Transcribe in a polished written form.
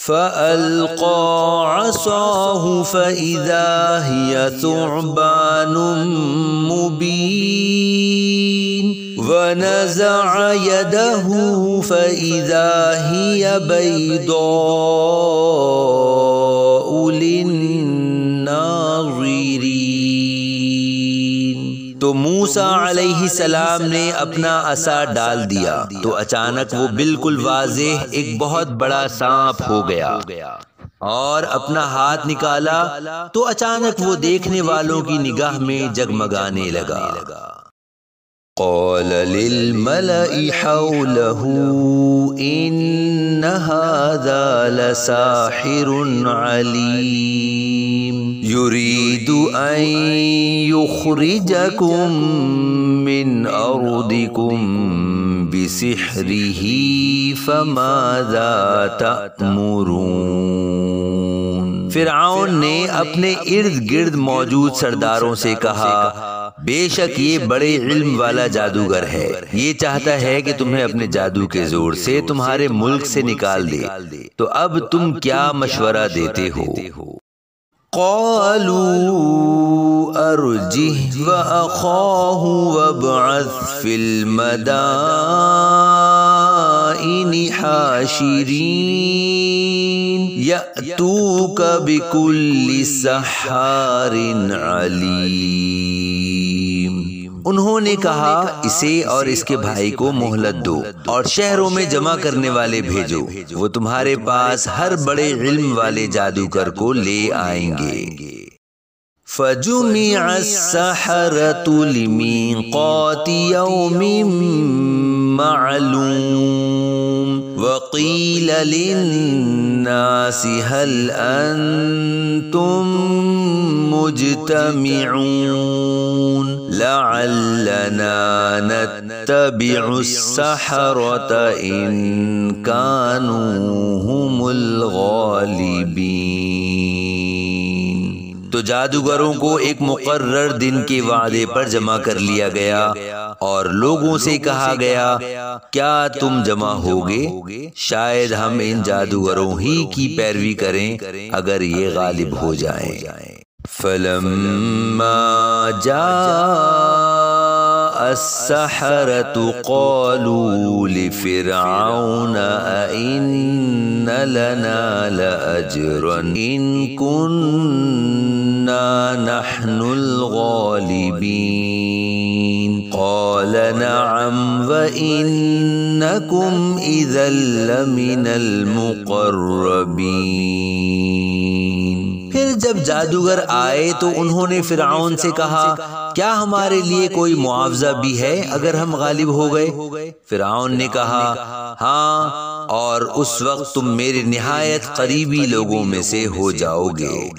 فألقى عصاه فإذا هي ثعبان مبين ونزع يده فإذا هي بيضاء للناظرين۔ تو موسیٰ علیہ السلام نے اپنا عصا ڈال دیا تو اچانک وہ بالکل واضح ایک بہت بڑا سانپ ہو گیا، اور اپنا ہاتھ نکالا تو اچانک وہ دیکھنے والوں کی نگاہ میں جگمگانے لگا۔ قال للملأ حوله إن هذا لساحر عليم يريد أن يخرجكم من أرضكم بسحره فماذا تأمرون۔ فرعون نے اپنے ارد گرد موجود سرداروں سے کہا، بے شک یہ بڑے علم والا جادوگر ہے، یہ چاہتا ہے کہ تمہیں اپنے جادو کے زور سے تمہارے ملک سے نکال دے، تو اب تم کیا مشورہ دیتے ہو؟ قالوا ارجه وأخاه وابعث في المدائن حاشرين يأتوك بكل سحار عليم۔ انہوں نے کہا، اسے اور اس کے بھائی کو مہلت دو اور شہروں میں جمع کرنے والے بھیجو، وہ تمہارے پاس ہر بڑے علم والے جادوگر کو لے آئیں گے۔ فجمع السحرة لميقات يوم معلوم وقيل للناس هل أنتم مجتمعون لعلنا نتبع السحرة إن كانوا هم الغالبين۔ تو جادوگروں کو ایک مقرر دن کے وعدے پر جمع کر لیا گیا اور لوگوں سے کہا گیا، کیا تم جمع ہوگے؟ شاید ہم ان جادوگروں ہی کی پیروی کریں اگر یہ غالب ہو جائیں۔ فلما جاء السحرة قالوا لفرعون أئن لنا لأجرا إن كنا نحن الغالبين قال نعم وإنكم إذا لمن المقربين۔ پھر جب جادوگر آئے تو انہوں نے فرعون سے کہا، کیا ہمارے لیے کوئی معاوضہ بھی ہے اگر ہم غالب ہو گئے؟ فرعون نے کہا، ہاں، اور اس وقت تم میرے نہایت قریبی لوگوں میں سے ہو جاؤ گے۔